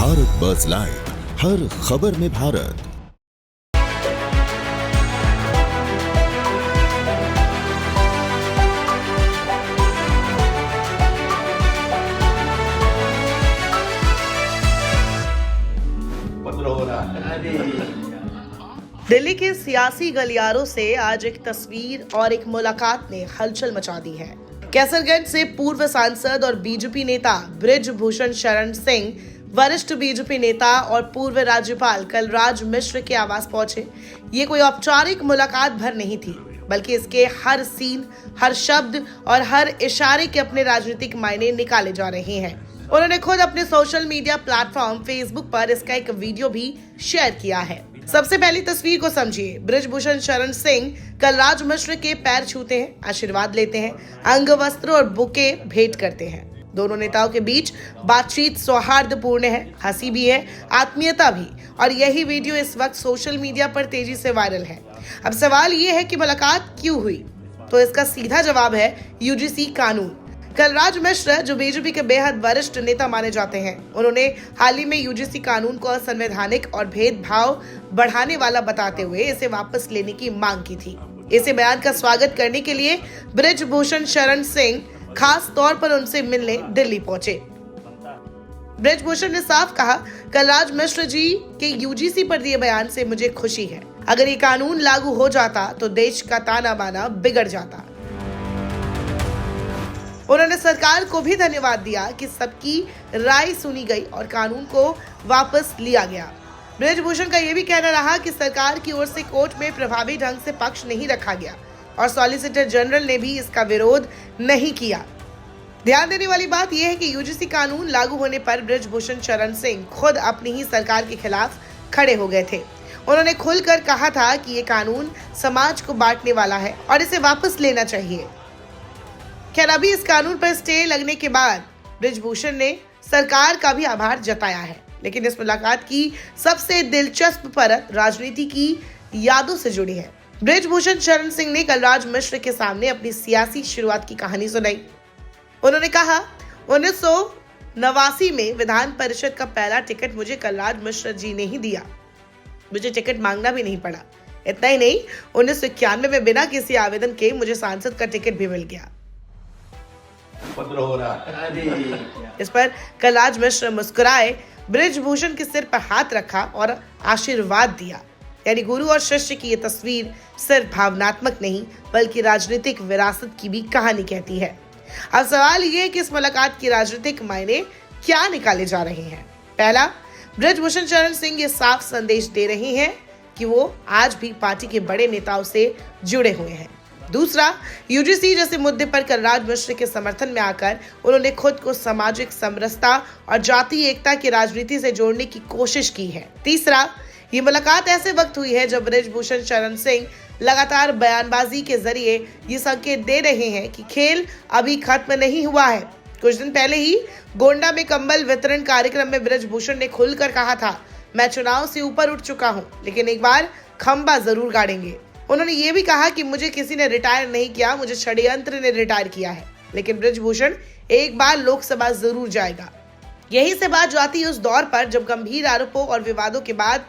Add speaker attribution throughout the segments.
Speaker 1: भारत बस लाइव, हर खबर में भारत।
Speaker 2: दिल्ली के सियासी गलियारों से आज एक तस्वीर और एक मुलाकात ने हलचल मचा दी है। कैसरगंज से पूर्व सांसद और बीजेपी नेता बृजभूषण शरण सिंह वरिष्ठ बीजेपी नेता और पूर्व राज्यपाल कलराज मिश्र के आवास पहुंचे। ये कोई औपचारिक मुलाकात भर नहीं थी, बल्कि इसके हर सीन, हर शब्द और हर इशारे के अपने राजनीतिक मायने निकाले जा रहे हैं। उन्होंने खुद अपने सोशल मीडिया प्लेटफॉर्म फेसबुक पर इसका एक वीडियो भी शेयर किया है। सबसे पहली तस्वीर को समझिए। बृजभूषण शरण सिंह कलराज मिश्र के पैर छूते हैं, आशीर्वाद लेते हैं, अंग वस्त्र और बुके भेंट करते हैं। दोनों नेताओं के बीच बातचीत सौहार्दपूर्ण है, हंसी भी है, आत्मीयता भी, और यही वीडियो इस वक्त सोशल मीडिया पर तेजी से वायरल है। अब सवाल ये है कि मुलाकात क्यों हुई, तो इसका सीधा जवाब है यूजीसी कानून। कलराज मिश्र, जो बीजेपी के बेहद वरिष्ठ नेता माने जाते हैं, उन्होंने हाल ही में यूजीसी कानून को असंवैधानिक और भेदभाव बढ़ाने वाला बताते हुए इसे वापस लेने की मांग की थी। इसे बयान का स्वागत करने के लिए बृजभूषण शरण सिंह खास तौर पर उनसे मिलने दिल्ली पहुंचे। बृजभूषण ने साफ कहा, कलराज मिश्र जी के यूजीसी पर दिए बयान से मुझे खुशी है। अगर ये कानून लागू हो जाता तो देश का ताना बाना बिगड़ जाता। उन्होंने सरकार को भी धन्यवाद दिया कि सबकी राय सुनी गई और कानून को वापस लिया गया। बृजभूषण का यह भी कहना रहा कि सरकार की ओर से कोर्ट में प्रभावी ढंग से पक्ष नहीं रखा गया और सॉलिसिटर जनरल ने भी इसका विरोध नहीं किया। ध्यान देने वाली बात यह है कि यूजीसी कानून लागू होने पर बृजभूषण शरण सिंह खुद अपनी ही सरकार के खिलाफ खड़े हो गए थे। उन्होंने खुलकर कहा था कि ये कानून समाज को बांटने वाला है और इसे वापस लेना चाहिए। खैर, अभी इस कानून पर स्टे लगने के बाद बृजभूषण ने सरकार का भी आभार जताया है। लेकिन इस मुलाकात की सबसे दिलचस्प परत राजनीति की यादों से जुड़ी है। बृजभूषण शरण सिंह ने कलराज मिश्र के सामने अपनी सियासी शुरुआत की कहानी सुनाई। उन्होंने कहा, 1989 में विधान परिषद का पहला टिकट मुझे कलराज मिश्र जी ने ही दिया। मुझे टिकट मांगना भी नहीं पड़ा। इतना ही नहीं, 1991 में बिना किसी आवेदन के मुझे सांसद का टिकट भी मिल गया। इस पर कलराज मिश्र मुस्कुराए, बृजभूषण के सिर पर हाथ रखा और आशीर्वाद दिया। यानी गुरु और शिष्य की ये तस्वीर सिर्फ भावनात्मक नहीं, बल्कि राजनीतिक विरासत की भी कहानी कहती है। अब सवाल ये है कि इस मुलाकात की राजनीतिक मायने क्या निकाले जा रहे हैं। पहला, बृजभूषण शरण सिंह ये साफ संदेश दे रहे हैं कि वो आज भी पार्टी के बड़े नेताओं से जुड़े हुए हैं। दूसरा, यूजीसी जैसे मुद्दे पर कलराज मिश्र के समर्थन में आकर उन्होंने खुद को सामाजिक समरसता और जातीय एकता की राजनीति से जोड़ने की कोशिश की है। तीसरा, ये मुलाकात ऐसे वक्त हुई है जब बृजभूषण शरण सिंह लगातार बयानबाजी के जरिए ये संकेत दे रहे हैं कि खेल अभी खत्म नहीं हुआ है। कुछ दिन पहले ही गोंडा में कंबल वितरण कार्यक्रम में बृजभूषण ने खुलकर कहा था, मैं चुनाव से ऊपर उठ चुका हूँ, लेकिन एक बार खंबा जरूर गाड़ेंगे। उन्होंने ये भी कहा कि मुझे किसी ने रिटायर नहीं किया, मुझे षड्यंत्र ने रिटायर किया है। लेकिन बृजभूषण एक बार लोकसभा जरूर जाएगा। यही से बात जाती है उस दौर पर जब गंभीर आरोपों और विवादों के बाद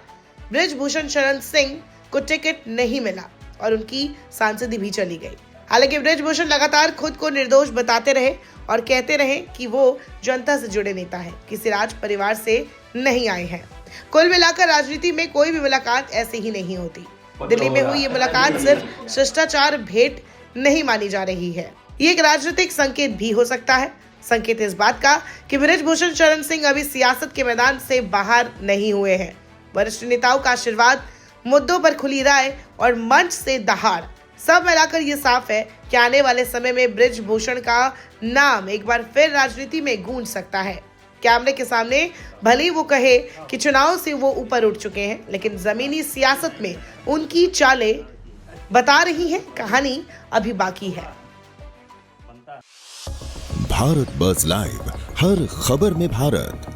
Speaker 2: बृजभूषण शरण सिंह को टिकट नहीं मिला और उनकी सांसदी भी चली गई। हालांकि बृजभूषण लगातार खुद को निर्दोष बताते रहे और कहते रहे कि वो जनता से जुड़े नेता है, किसी राज परिवार से नहीं आए हैं। कुल मिलाकर राजनीति में कोई भी मुलाकात ऐसी ही नहीं होती। दिल्ली में हुई ये मुलाकात सिर्फ शिष्टाचार भेंट नहीं मानी जा रही है, ये एक राजनीतिक संकेत भी हो सकता है। संकेत इस बात का कि बृजभूषण शरण सिंह अभी सियासत के मैदान से बाहर नहीं हुए हैं। वरिष्ठ नेताओं का आशीर्वाद, मुद्दों पर खुली राय और मंच से दहाड़, सब मिलाकर ये साफ है कि आने वाले समय में बृजभूषण का नाम एक बार फिर राजनीति में गूंज सकता है। कैमरे के सामने भले ही वो कहे कि चुनाव से वो ऊपर उठ चुके हैं, लेकिन जमीनी सियासत में उनकी चालें बता रही हैं कहानी अभी बाकी है।
Speaker 1: भारत बस लाइव, हर खबर में भारत।